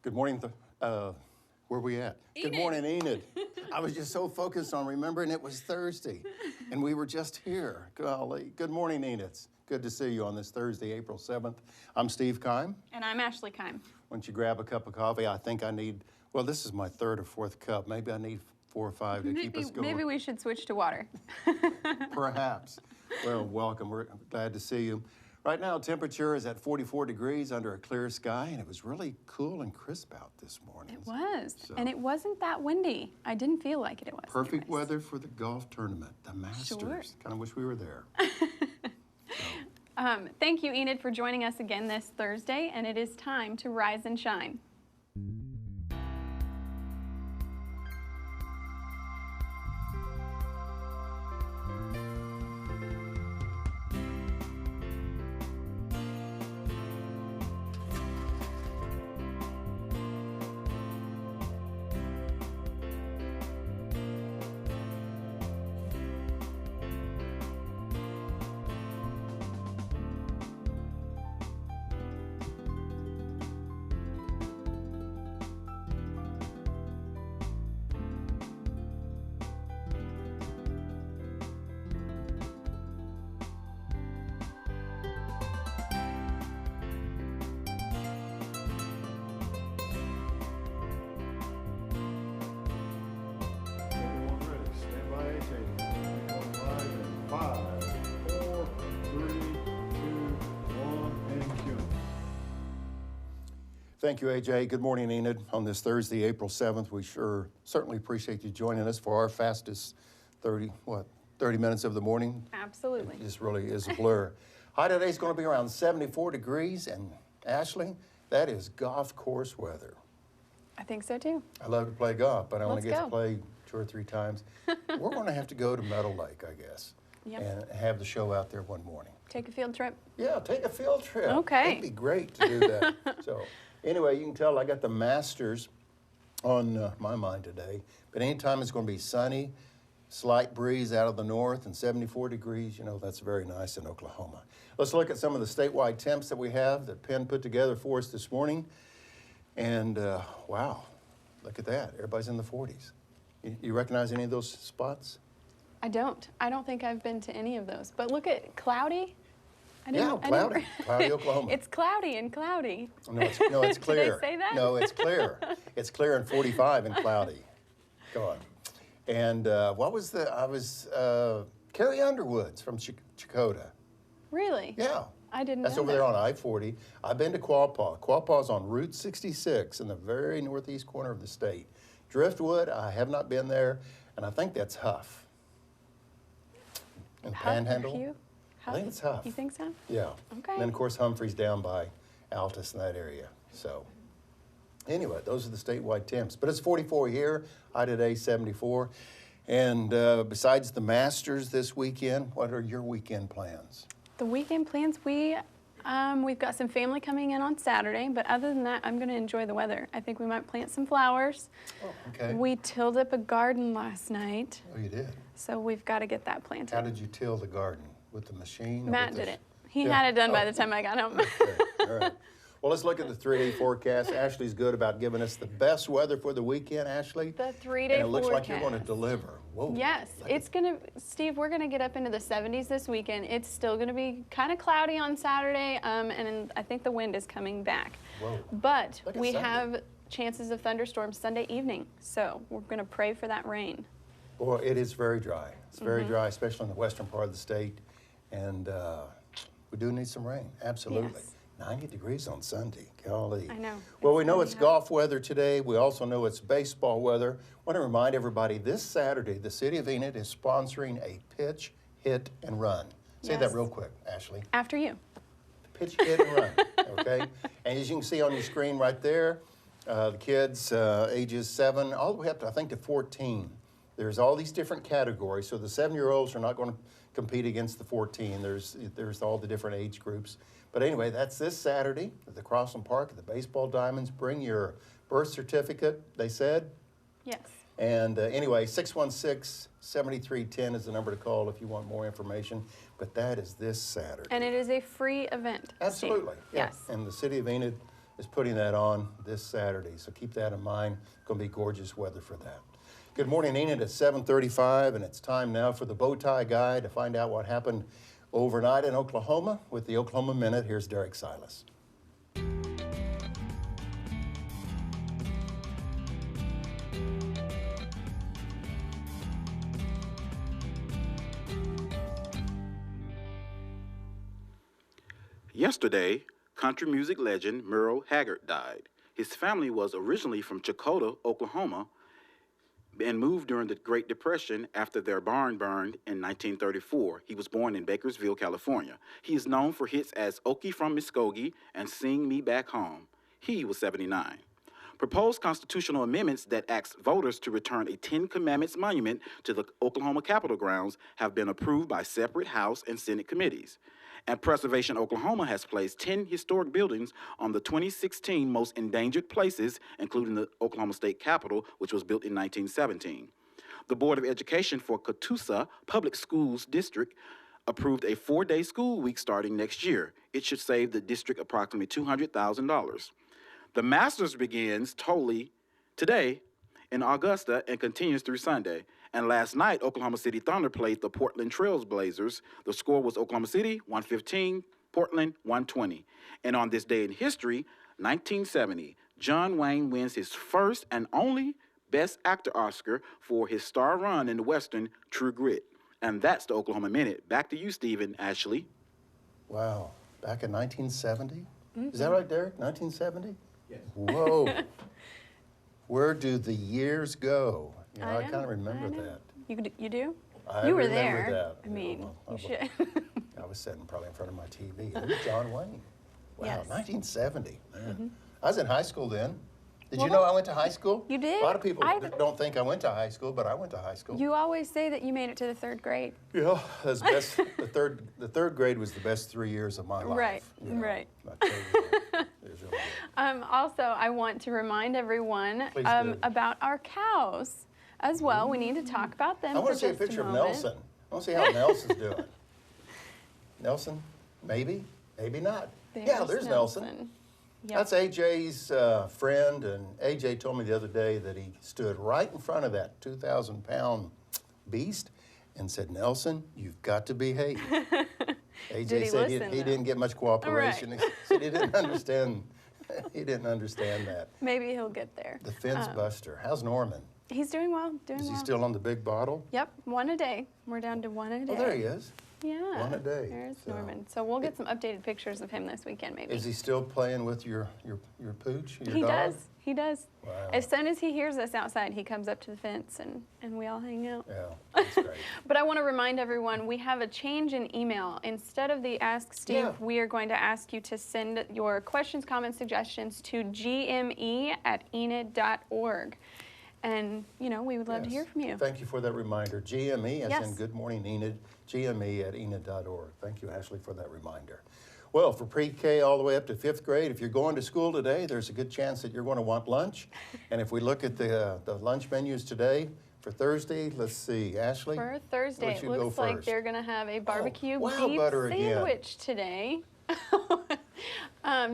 Good morning. Where we at? Enid. Good morning, Enid. I was just so focused on remembering it was Thursday, and we were just here. Golly. Good morning, Enid. It's good to see you on this Thursday, April 7th. I'm Steve Keim. And I'm Ashley Keim. Why don't you grab a cup of coffee? I think I need, well, this is my third or fourth cup. Maybe I need 4 or 5 to keep us going. Maybe we should switch to water. Perhaps. Well, welcome. We're glad to see you. Right now, temperature is at 44 degrees under a clear sky, and it was really cool and crisp out this morning. It was, and it wasn't that windy. I didn't feel like it was. Perfect anyways. weather for the golf tournament, the Masters. Sure. Kind of wish we were there. Thank you, Enid, for joining us again this Thursday, and it is time to rise and shine. Everyone ready? Stand by, AJ. On live in 5, 4, 3, 2, 1, and cue. Thank you, AJ. Good morning, Enid. On this Thursday, April 7th, we certainly appreciate you joining us for our fastest 30 minutes of the morning. Absolutely. It just really is a blur. High today is going to be around 74 degrees, and Ashley, that is golf course weather. I think so too. I love to play golf, but I only Let's get go. to play 2 or 3 times. We're going to have to go to Meadow Lake, I guess, Yep. and have the show out there one morning. Take a field trip. Yeah, take a field trip. Okay. It'd be great to do that. So, anyway, you can tell I got the Masters on my mind today. But anytime it's going to be sunny, slight breeze out of the north, and 74 degrees, you know, that's very nice in Oklahoma. Let's look at some of the statewide temps that we have that Penn put together for us this morning. And wow, look at that. Everybody's in the 40s. You recognize any of those spots? I don't think I've been to any of those. But look at cloudy. Yeah, cloudy. Cloudy, Oklahoma. It's cloudy and cloudy. No, it's clear. Did I say that? No, it's clear. It's clear and 45 and cloudy. Go on. And what was Carrie Underwood's from Chakotah. Really? Yeah. I didn't That's know over that. there on I-40. I've been to Quapaw. Quapaw's on Route 66 in the very northeast corner of the state. Driftwood, I have not been there, and I think that's Huff. And Huff or Panhandle. Hugh? I think it's Huff. You think so? Yeah. Okay. And then, of course, Humphrey's down by Altus in that area. So, anyway, those are the statewide temps. But it's 44 here. High today, 74. And besides the Masters this weekend, what are your weekend plans? The weekend plans, we've got some family coming in on Saturday, but other than that, I'm going to enjoy the weather. I think we might plant some flowers. Oh, okay. We tilled up a garden last night, Oh, you did? so we've got to get that planted. How did you till the garden? With the machine? Or Matt with the did it. He Yeah. had it done by Oh. the time I got home. Okay, all right. Well, let's look at the 3-day forecast. Ashley's good about giving us the best weather for the weekend, Ashley. The 3-day And it looks like you're going to forecast. deliver. Whoa. Yes, it's going to, Steve, we're going to get up into the 70s this weekend. It's still going to be kind of cloudy on Saturday, and I think the wind is coming back. Whoa. But Look at we Sunday. have chances of thunderstorms Sunday evening, so we're going to pray for that rain. Well, it is very dry. It's very Mm-hmm. dry, especially in the western part of the state. And we do need some rain, absolutely. Yes. 90 degrees on Sunday, golly. I know. Well, It's we know gonna it's be hot. golf weather today. We also know it's baseball weather. I want to remind everybody, this Saturday, the city of Enid is sponsoring a pitch, hit, and run. Say that Yes. real quick, Ashley. After you. Pitch, hit, and run, okay? And as you can see on your screen right there, the kids ages 7 all the way up to, I think, to 14. There's all these different categories. So the 7-year-olds are not going to compete against the 14. There's all the different age groups. But anyway, that's this Saturday at the Crossland Park at the Baseball Diamonds. Bring your birth certificate, they said. Yes. And anyway, 616-7310 is the number to call if you want more information. But that is this Saturday. And it is a free event. Steve. Absolutely. Yeah. Yes. And the city of Enid is putting that on this Saturday. So keep that in mind. It's going to be gorgeous weather for that. Good morning, Enid, at 7:35, and it's time now for the bow tie guy to find out what happened overnight in Oklahoma. With the Oklahoma Minute, here's Derrick Silas. Yesterday, country music legend Merle Haggard died. His family was originally from Chakotah, Oklahoma, and moved during the Great Depression after their barn burned in 1934. He was born in Bakersville, California. He is known for hits as Okie from Muskogee and Sing Me Back Home. He was 79. Proposed constitutional amendments that ask voters to return a Ten Commandments monument to the Oklahoma Capitol grounds have been approved by separate House and Senate committees. And Preservation Oklahoma has placed 10 historic buildings on the 2016 most endangered places, including the Oklahoma State Capitol, which was built in 1917. The Board of Education for Catoosa Public Schools District approved a 4-day school week starting next year. It should save the district approximately $200,000. The Masters begins totally today in Augusta and continues through Sunday. And last night, Oklahoma City Thunder played the Portland Trail Blazers. The score was Oklahoma City 115, Portland 120. And on this day in history, 1970, John Wayne wins his first and only Best Actor Oscar for his star run in the Western True Grit. And that's the Oklahoma Minute. Back to you, Stephen Ashley. Wow, back in 1970? Is that right, Derrick? 1970? Yes. Whoa. Where do the years go? You know, I know, kind of remember I know. that. You do? I you were remember there. that. I mean, you should. I was sitting probably in front of my TV. It was John Wayne. Wow, Yes. 1970. Man. I was in high school then. Did Well, you know I went to high school? You did? A lot of people I- don't think I went to high school, but I went to high school. You always say that you made it to the 3rd grade. Yeah, that's best. the third grade was the best 3 years of my life. Right, you know. right. I tell you what, it was really good. Also, I want to remind everyone Please do. about our cows as well. We need to talk about them. I want for to see a just picture of moment. Nelson. I want to see how Nelson's doing. Nelson, maybe, maybe not. Yeah, there's Nelson. Yep. That's AJ's friend, and AJ told me the other day that he stood right in front of that 2,000-pound beast and said, "Nelson, you've got to behave." AJ Did he said listen, he though? didn't get much cooperation. Right. He said he didn't understand. He didn't understand that. Maybe he'll get there. The fence buster. How's Norman? He's doing well, doing Is he well. still on the big bottle? Yep, 1 a day. We're down to 1 a day. Oh, there he is. Yeah. 1 a day. There's So- Norman. So we'll get some updated pictures of him this weekend, maybe. Is he still playing with your pooch, your He dog? does. He does. Wow. As soon as he hears us outside, he comes up to the fence and we all hang out. Yeah, that's great. But I want to remind everyone, we have a change in email. Instead of the Ask Steve, Yeah. we are going to ask you to send your questions, comments, suggestions to gme@enid.org. And, you know, we would love to hear Yes. from you. Thank you for that reminder. GME, as in Yes. Good Morning Enid, GME@enid.org. Thank you, Ashley, for that reminder. Well, for pre-K all the way up to 5th grade, if you're going to school today, there's a good chance that you're going to want lunch. And if we look at the lunch menus today, for Thursday, let's see, Ashley? For Thursday, let it you go looks like first. they're going to have a barbecue wow beef butter again. sandwich today.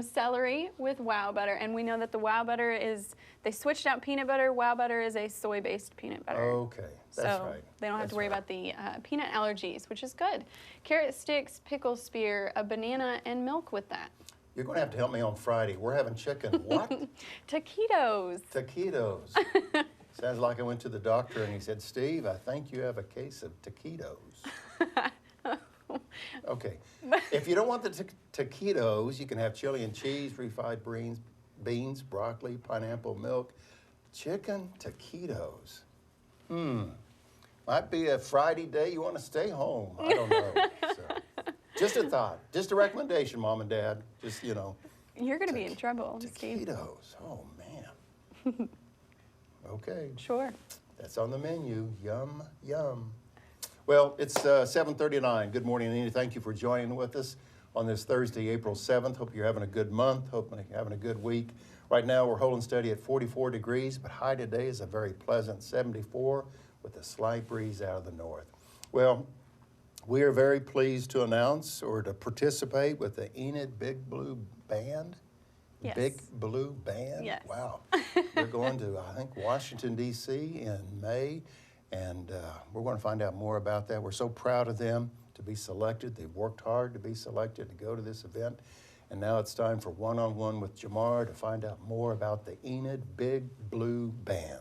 Celery with wow butter. And we know that the wow butter is, they switched out peanut butter. Wow butter is a soy-based peanut butter. Okay, that's so right. they don't have That's to worry right. about the peanut allergies, which is good. Carrot sticks, pickle spear, a banana, and milk with that. You're going to have to help me on Friday. We're having chicken. What? Taquitos. Taquitos. Sounds like I went to the doctor and he said, "Steve, I think you have a case of taquitos." Okay. If you don't want the taquitos, you can have chili and cheese, refried beans, broccoli, pineapple milk, chicken taquitos. Might be a Friday day you want to stay home. I don't know. So, just a thought. Just a recommendation, Mom and Dad. Just, you know. You're going to be in trouble, Steve. Taquitos. Oh, man. Okay. Sure. That's on the menu. Yum, yum. Well, it's 7:39. Good morning, Enid. Thank you for joining with us on this Thursday, April 7th. Hope you're having a good month. Hope you're having a good week. Right now, we're holding steady at 44 degrees, but high today is a very pleasant 74 with a slight breeze out of the north. Well, we are very pleased to announce or to participate with the Enid Big Blue Band. Yes. Big Blue Band? Yes. Wow. They're going to, I think, Washington, D.C. in May, and we're going to find out more about that. We're so proud of them to be selected. They've worked hard to be selected to go to this event, and now it's time for one-on-one with Jomara to find out more about the Enid Big Blue Band.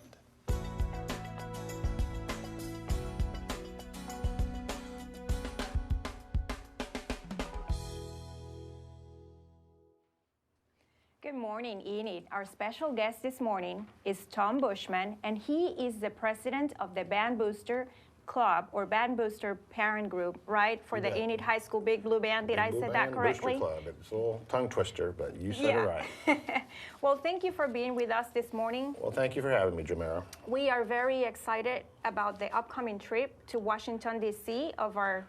Good morning, Enid. Our special guest this morning is Thom Bushman, and he is the president of the Band Booster Club, or Band Booster Parent Group, right, for the Enid High School Big Blue Band. Did I say that correctly? Booster Club. It's a little tongue twister, but you said it right. Well, thank you for being with us this morning. Well, thank you for having me, Jomara. We are very excited about the upcoming trip to Washington, D.C. of our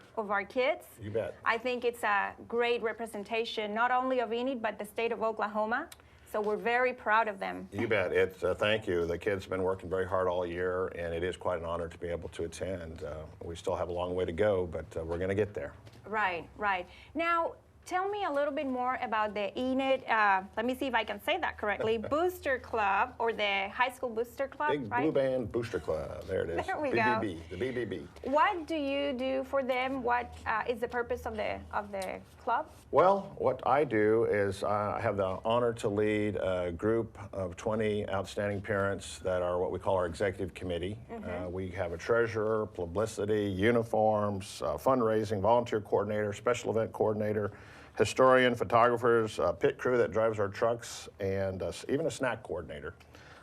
kids. You bet. I think it's a great representation, not only of Enid, but the state of Oklahoma. So we're very proud of them. You bet. It's thank you. The kids have been working very hard all year, and it is quite an honor to be able to attend. We still have a long way to go, but we're going to get there. Right, right. Now, tell me a little bit more about the Enid, let me see if I can say that correctly, Booster Club, or the High School Booster Club, Big right? Blue Band Booster Club. There it is. There we BBB, the BBB. What do you do for them? What is the purpose of the club? Well, what I do is I have the honor to lead a group of 20 outstanding parents that are what we call our executive committee. We have a treasurer, publicity, uniforms, fundraising, volunteer coordinator, special event coordinator, historian, photographers, pit crew that drives our trucks, and even a snack coordinator.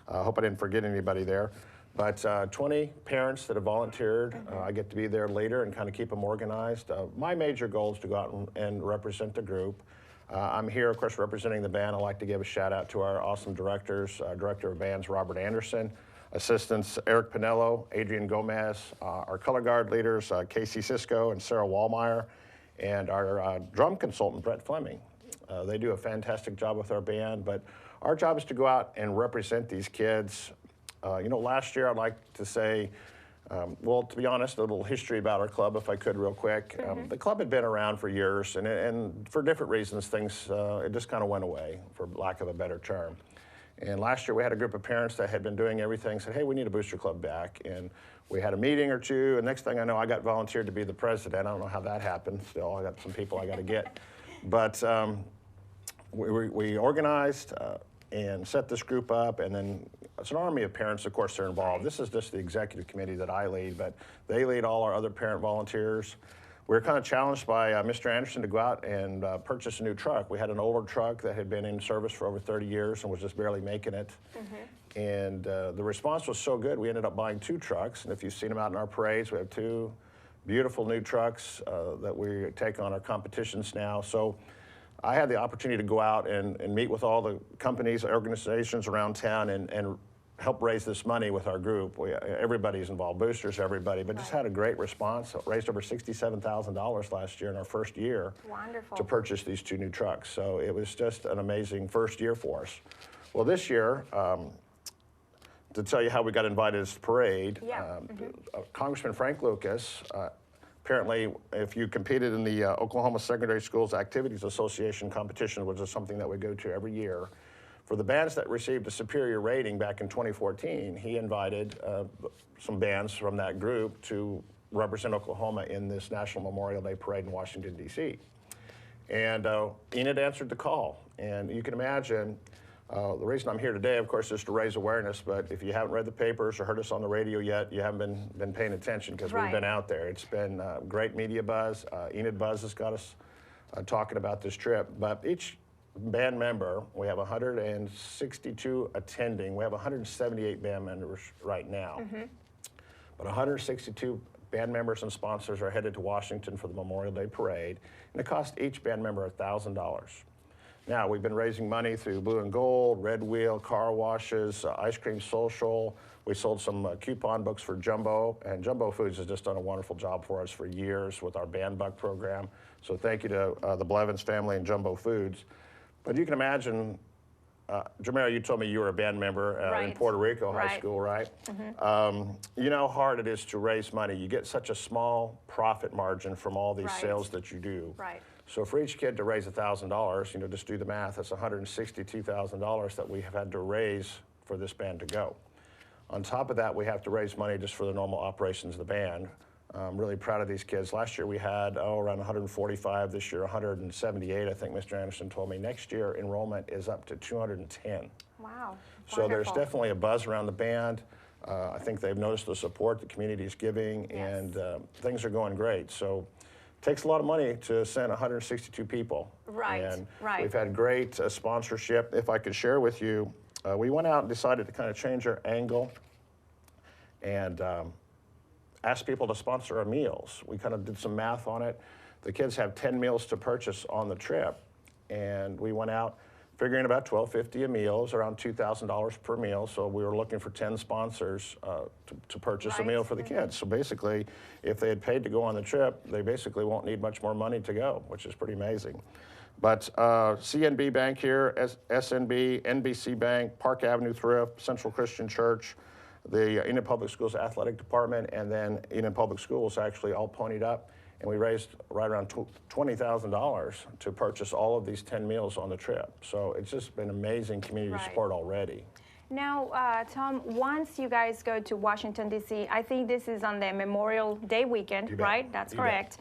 I hope I didn't forget anybody there. But 20 parents that have volunteered. I get to be there later and kind of keep them organized. My major goal is to go out and represent the group. I'm here, of course, representing the band. I'd like to give a shout out to our awesome directors, Director of Bands, Robert Anderson, assistants, Eric Pinello, Adrian Gomez, our color guard leaders, Casey Cisco and Sarah Wallmeyer, and our drum consultant, Brett Fleming. They do a fantastic job with our band, but our job is to go out and represent these kids. Last year I'd like to say, well, to be honest, a little history about our club, if I could, real quick. The club had been around for years, and for different reasons, things, it just kind of went away, for lack of a better term. And last year we had a group of parents that had been doing everything, said, hey, we need a booster club back. And we had a meeting or two, and next thing I know, I got volunteered to be the president. I don't know how that happened. Still, I got some people I got to get. But we organized and set this group up, and then it's an army of parents, of course, they're involved. This is just the executive committee that I lead, but they lead all our other parent volunteers. We were kind of challenged by Mr. Anderson to go out and purchase a new truck. We had an older truck that had been in service for over 30 years and was just barely making it. And the response was so good, we ended up buying 2 trucks. And if you've seen them out in our parades, we have 2 beautiful new trucks that we take on our competitions now. So I had the opportunity to go out and meet with all the companies, organizations around town and help raise this money with our group. Everybody's involved, boosters, everybody, but just had a great response. Raised over $67,000 last year in our first year. Wonderful. To purchase these 2 new trucks. So it was just an amazing first year for us. Well, this year, to tell you how we got invited to this parade, Congressman Frank Lucas, apparently, if you competed in the Oklahoma Secondary Schools Activities Association competition, which is something that we go to every year, for the bands that received a superior rating back in 2014, he invited some bands from that group to represent Oklahoma in this National Memorial Day Parade in Washington, D.C. And Enid answered the call. And you can imagine, the reason I'm here today, of course, is to raise awareness, but if you haven't read the papers or heard us on the radio yet, you haven't been paying attention, because we've been out there. It's been great media buzz. Enid Buzz has got us talking about this trip. But each band member, we have 162 attending. We have 178 band members right now. But 162 band members and sponsors are headed to Washington for the Memorial Day Parade, and it cost each band member $1,000. Now, we've been raising money through Blue and Gold, Red Wheel, car washes, Ice Cream Social. We sold some coupon books for Jumbo, and Jumbo Foods has just done a wonderful job for us for years with our Band Buck program. So thank you to the Blevins family and Jumbo Foods. But you can imagine, Jomara, you told me you were a band member in Puerto Rico High School, right? You know how hard it is to raise money. You get such a small profit margin from all these sales that you do. So for each kid to raise $1,000, you know, just do the math, that's $162,000 that we have had to raise for this band to go. On top of that, we have to raise money just for the normal operations of the band. I'm really proud of these kids. Last year we had, around 145, this year 178, I think Mr. Anderson told me. Next year enrollment is up to 210. Wow. So there's Wonderful. definitely a buzz around the band. I think they've noticed the support the community is giving, Yes. and things are going great. So it takes a lot of money to send 162 people. Right, And right. we've had great sponsorship. If I could share with you, we went out and decided to kind of change our angle and asked people to sponsor our meals. We kind of did some math on it. The kids have 10 meals to purchase on the trip, and we went out figuring about $12.50 a meal, is around $2,000 per meal. So we were looking for 10 sponsors to purchase a Right. meal for the kids. So basically, if they had paid to go on the trip, they basically won't need much more money to go, which is pretty amazing. But CNB Bank here, SNB, NBC Bank, Park Avenue Thrift, Central Christian Church, the Enid Public Schools Athletic Department, and then Enid Public Schools actually all ponied up, and we raised right around $20,000 to purchase all of these 10 meals on the trip. So it's just been amazing community Right. support already. Now, Tom, once you guys go to Washington, D.C., I think this is on the Memorial Day weekend, You bet. right? That's You bet. correct.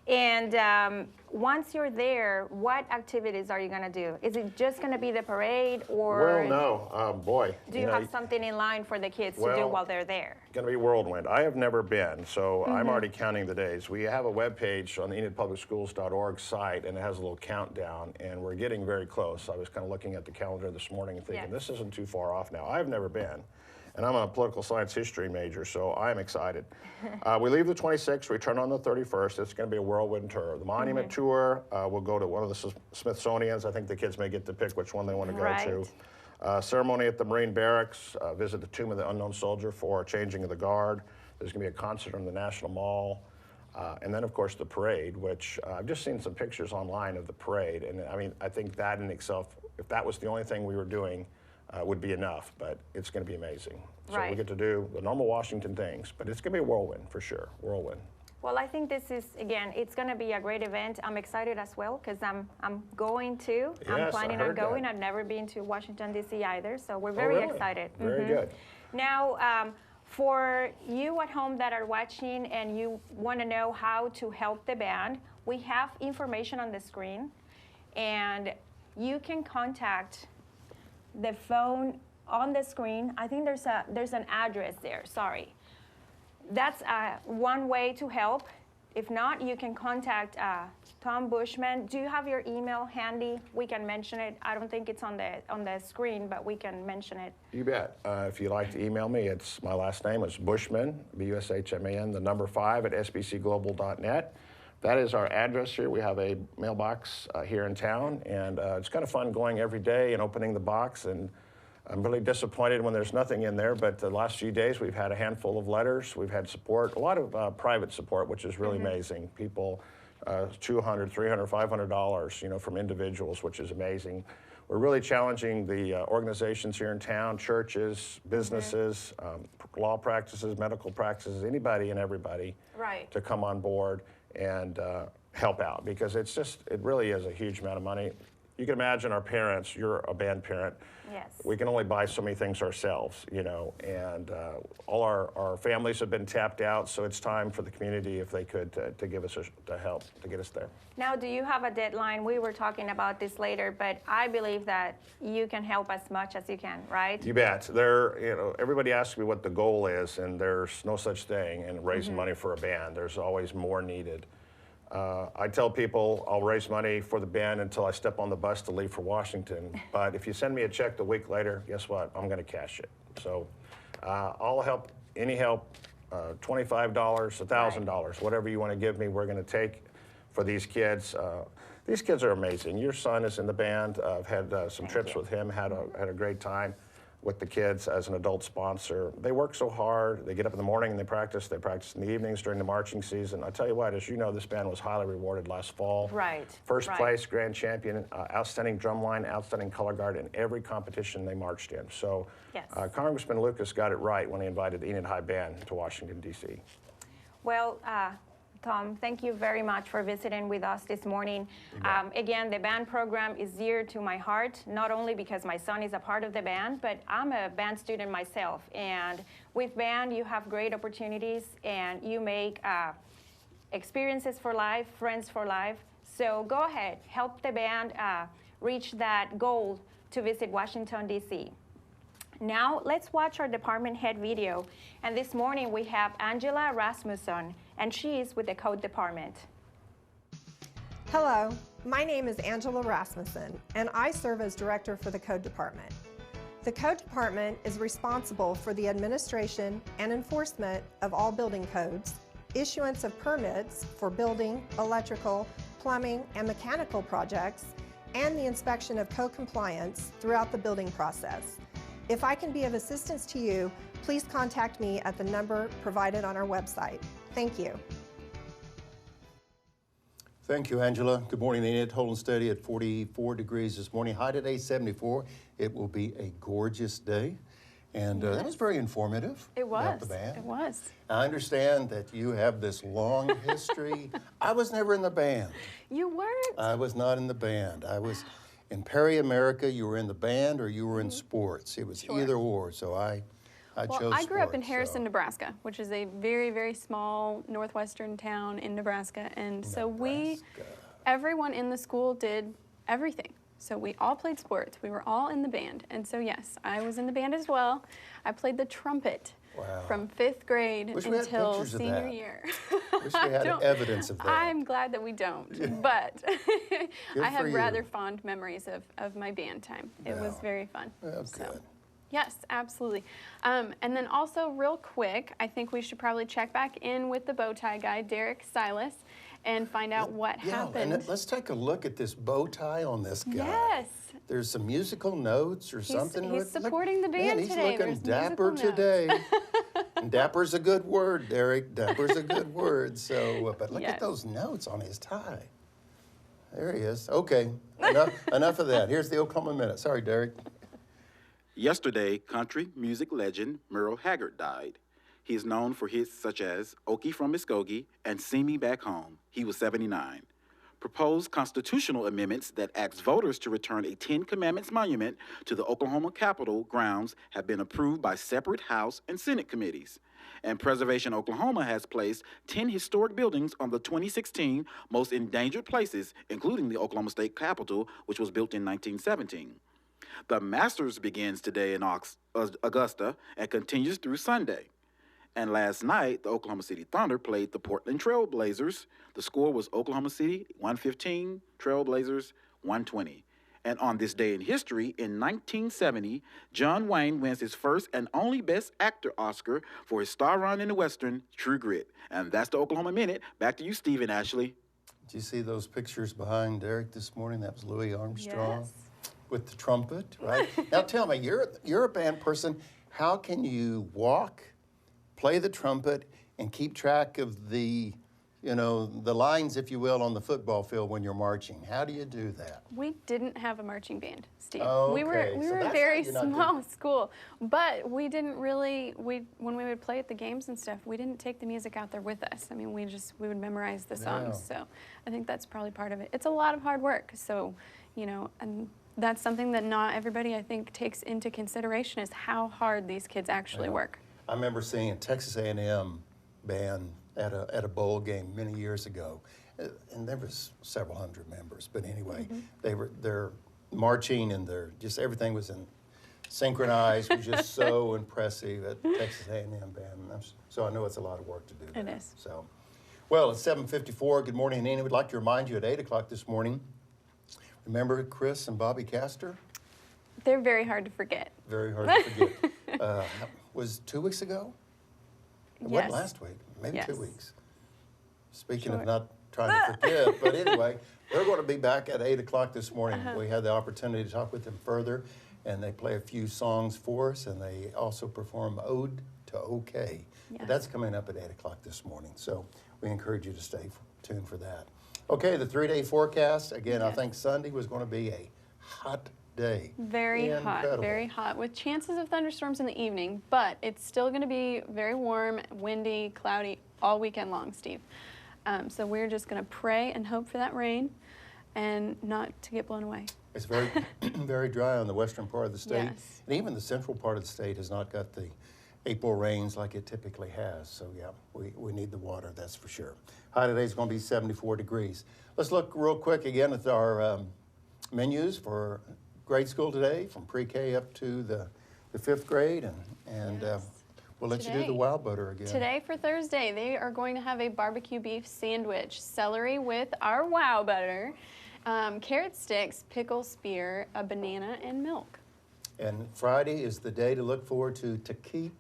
And once you're there, what activities are you going to do? Is it just going to be the parade, or Well, no, boy. do you know, have something in line for the kids to do Well, while they're there? Going to be whirlwind. I have never been, so Mm-hmm. I'm already counting the days. We have a webpage on the EnidPublicSchools.org site, and it has a little countdown, and we're getting very close. I was kind of looking at the calendar this morning and thinking, Yes. this isn't too far off now. I've never been, and I'm a political science history major, so I'm excited. We leave the 26th, return on the 31st. It's going to be a whirlwind tour. The monument tour, we'll go to one of the Smithsonians. I think the kids may get to pick which one they want to go to. Ceremony at the Marine Barracks, visit the Tomb of the Unknown Soldier for changing of the guard. There's going to be a concert on the National Mall. And then, of course, the parade, which I've just seen some pictures online of the parade. And I mean, I think that in itself, if that was the only thing we were doing, would be enough. But it's going to be amazing. So we Right. get to do the normal Washington things, but it's going to be a whirlwind for sure, whirlwind. Well, I think this is, again, it's going to be a great event. I'm excited as well because I'm going to. I'm Yes, I planning on heard going. that. I've never been to Washington, D.C. either, so we're Oh, very really? excited. Very good. Now, for you at home that are watching and you want to know how to help the band, we have information on the screen, and you can contact the phone on the screen. I think there's an address there. Sorry. That's one way to help. If not, you can contact Thom Bushman. Do you have your email handy? We can mention it. I don't think it's on the screen, but we can mention it. You bet. If you'd like to email me, it's my last name is Bushman, B-U-S-H-M-A-N, the number 5 at sbcglobal.net. That is our address here. We have a mailbox here in town, and it's kind of fun going every day and opening the box. And I'm really disappointed when there's nothing in there, but the last few days we've had a handful of letters. We've had support, a lot of private support, which is really amazing. People, $200, $300, $500, you know, from individuals, which is amazing. We're really challenging the organizations here in town, churches, businesses, law practices, medical practices, anybody and everybody Right. to come on board and help out, because it's just, it really is a huge amount of money. You can imagine our parents, you're a band parent. Yes. We can only buy so many things ourselves, you know, and all our families have been tapped out, so it's time for the community, if they could, to give us to help to get us there. Now, do you have a deadline? We were talking about this later, but I believe that you can help as much as you can, right? You bet. There, you know, everybody asks me what the goal is, and there's no such thing in raising money for a band. There's always more needed. I tell people I'll raise money for the band until I step on the bus to leave for Washington. But if you send me a check the week later, guess what? I'm going to cash it. So I'll help, any help, $25, $1,000, whatever you want to give me, we're going to take for these kids. These kids are amazing. Your son is in the band. I've had some trips with him, had a great time with the kids as an adult sponsor. They work so hard. They get up in the morning and they practice in the evenings during the marching season. I tell you what, as you know, this band was highly rewarded last fall. Right. First right. place, grand champion, outstanding drumline, outstanding color guard in every competition they marched in. So Yes. Congressman Lucas got it right when he invited the Enid High Band to Washington, D.C. Well, Thom, thank you very much for visiting with us this morning. Again, the band program is dear to my heart, not only because my son is a part of the band, but I'm a band student myself. And with band, you have great opportunities and you make experiences for life, friends for life. So go ahead, help the band reach that goal to visit Washington, D.C. Now, let's watch our department head video. And this morning, we have Angela Rasmussen, and she is with the Code Department. Hello, my name is Angela Rasmussen, and I serve as Director for the Code Department. The Code Department is responsible for the administration and enforcement of all building codes, issuance of permits for building, electrical, plumbing, and mechanical projects, and the inspection of code compliance throughout the building process. If I can be of assistance to you, please contact me at the number provided on our website. Thank you. Thank you, Angela. Good morning, Enid. Holding steady at 44 degrees this morning. High today, 74. It will be a gorgeous day. And that was very informative. It was. About the band. It was. I understand that you have this long history. I was never in the band. You weren't? I was not in the band. I was in Perry America. You were in the band or you were in sports. It was either or. So I chose I grew up in sports, Harrison, Nebraska, which is a very, very small northwestern town in Nebraska. And so everyone in the school did everything. So we all played sports. We were all in the band. And so, yes, I was in the band as well. I played the trumpet from 5th grade until senior year. Wish we had evidence of that. I'm glad that we don't, but I have rather fond memories of my band time. It was very fun. Well, so. good. Yes, absolutely. And then also real quick, I think we should probably check back in with the bow tie guy, Derrick Silas, and find out what happened. And let's take a look at this bow tie on this guy. Yes. There's some musical notes or something. He's supporting the band he's today. Looking dapper today. And dapper's a good word, Derrick. Dapper's a good word. So, but look at those notes on his tie. There he is. Okay, enough of that. Here's the Oklahoma Minute. Sorry, Derrick. Yesterday, country music legend Merle Haggard died. He is known for hits such as Okie from Muskogee and See Me Back Home. He was 79. Proposed constitutional amendments that ask voters to return a Ten Commandments monument to the Oklahoma Capitol grounds have been approved by separate House and Senate committees. And Preservation Oklahoma has placed 10 historic buildings on the 2016 most endangered places, including the Oklahoma State Capitol, which was built in 1917. The Masters begins today in Augusta and continues through Sunday. And last night, the Oklahoma City Thunder played the Portland Trail Blazers. The score was Oklahoma City 115, Trail Blazers 120. And on this day in history, in 1970, John Wayne wins his first and only Best Actor Oscar for his star run in the Western, True Grit. And that's the Oklahoma Minute. Back to you, Steve and Ashley. Did you see those pictures behind Derrick this morning? That was Louis Armstrong. Yes. With the trumpet, right? Now tell me, you're a band person. How can you walk, play the trumpet, and keep track of the lines, if you will, on the football field when you're marching? How do you do that? We didn't have a marching band, Steve. Oh, we were so a very small school, but we didn't really. When we would play at the games and stuff, we didn't take the music out there with us. I mean, we would memorize the songs. So I think that's probably part of it. It's a lot of hard work. So, and that's something that not everybody, I think, takes into consideration is how hard these kids actually work. I remember seeing a Texas A&M band at a bowl game many years ago, and there was several hundred members. But anyway, they're marching and everything was synchronized. It was just so impressive at Texas A&M band. So I know it's a lot of work to do. It is. So, well, it's 7:54. Good morning, Enid. We'd like to remind you at 8 o'clock this morning. Remember Chris and Bobby Castor? They're very hard to forget. Very hard to forget. Was 2 weeks ago? It wasn't last week. Maybe 2 weeks. Speaking of not trying to forget, but anyway, they're going to be back at 8 o'clock this morning. We had the opportunity to talk with them further, and they play a few songs for us, and they also perform Ode to OK. But that's coming up at 8 o'clock this morning, so we encourage you to stay tuned for that. Okay, the 3-day forecast. Again, I think Sunday was going to be a hot day. Very hot, with chances of thunderstorms in the evening, but it's still going to be very warm, windy, cloudy all weekend long, Steve. So we're just going to pray and hope for that rain and not to get blown away. It's very, very dry on the western part of the state. Yes. And even the central part of the state has not got the April rains like it typically has. So yeah, we need the water, that's for sure. High today is going to be 74 degrees. Let's look real quick again at our menus for grade school today, from pre-K up to the 5th grade. And we'll let you do the wow butter again. Today for Thursday, they are going to have a barbecue beef sandwich, celery with our wow butter, carrot sticks, pickle spear, a banana, and milk. And Friday is the day to look forward to taquitos.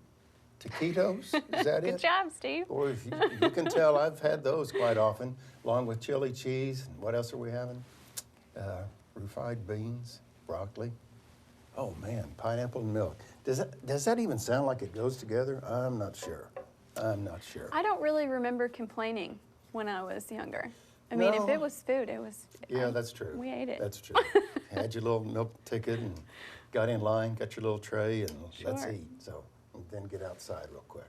Is that it? Good job, Steve. Or if you can tell, I've had those quite often, along with chili cheese. And what else are we having? Refried beans, broccoli. Oh man, pineapple and milk. Does that even sound like it goes together? I'm not sure. I don't really remember complaining when I was younger. I mean, if it was food, it was. Yeah, that's true. We ate it. That's true. Had your little milk ticket and got in line, got your little tray, and let's Sure. eat. So and then get outside real quick.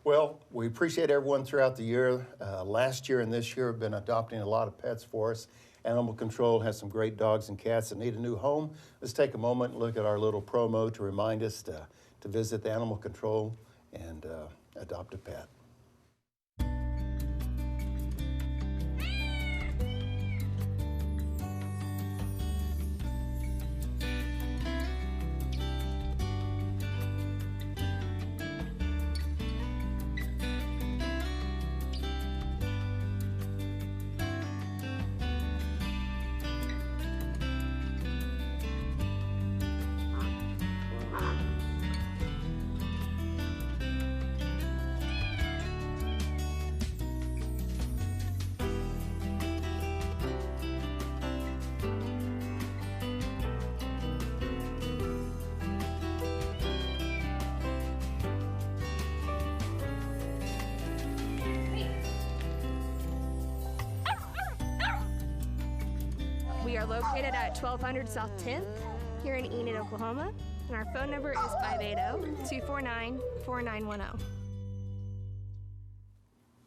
Well, we appreciate everyone throughout the year. Last year and this year have been adopting a lot of pets for us. Animal Control has some great dogs and cats that need a new home. Let's take a moment and look at our little promo to remind us to visit the Animal Control and adopt a pet. We are located at 1200 South 10th here in Enid, Oklahoma, and our phone number is 580-249-4910.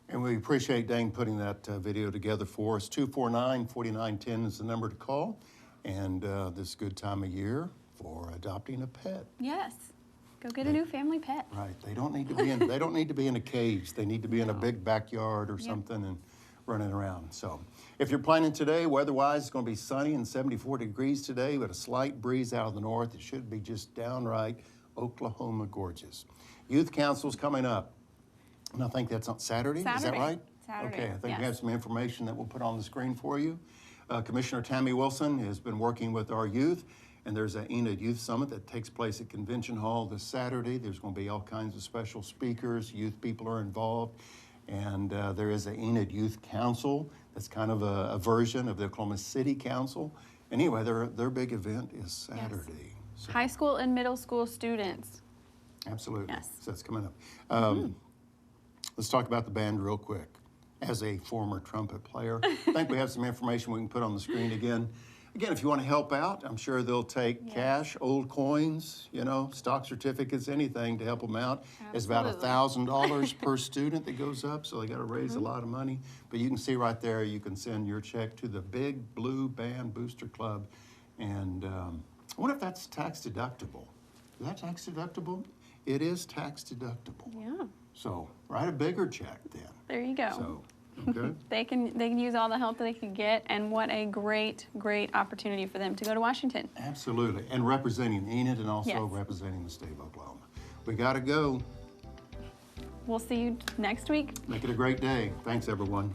And we appreciate Dane putting that video together for us. 249-4910 is the number to call. And this is a good time of year for adopting a pet. Yes. Go get a new family pet. Right. They don't need to be in. They don't need to be in a cage. They need to be in a big backyard or something and running around. So, if you're planning today, weather-wise, it's going to be sunny and 74 degrees today, with a slight breeze out of the north. It should be just downright Oklahoma gorgeous. Youth Council's coming up, and I think that's on Saturday. Is that right? Saturday. Okay. I think we have some information that we'll put on the screen for you. Commissioner Tammy Wilson has been working with our youth. And there's an Enid Youth Summit that takes place at Convention Hall this Saturday. There's going to be all kinds of special speakers. Youth people are involved. And there is an Enid Youth Council that's kind of a version of the Oklahoma City Council. Anyway, their big event is Saturday. Yes. So, high school and middle school students. Absolutely. Yes. So that's coming up. Let's talk about the band real quick. As a former trumpet player, I think we have some information we can put on the screen again. Again, if you want to help out, I'm sure they'll take cash, old coins, you know, stock certificates, anything to help them out. Absolutely. It's about $1,000 per student that goes up, so they got to raise a lot of money. But you can see right there, you can send your check to the Big Blue Band Booster Club. And I wonder if that's tax deductible. Is that tax deductible? It is tax deductible. Yeah. So write a bigger check then. There you go. So, okay. They can use all the help that they can get, and what a great opportunity for them to go to Washington. Absolutely, and representing Enid and also Yes. representing the state of Oklahoma. We got to go. We'll see you next week. Make it a great day. Thanks, everyone.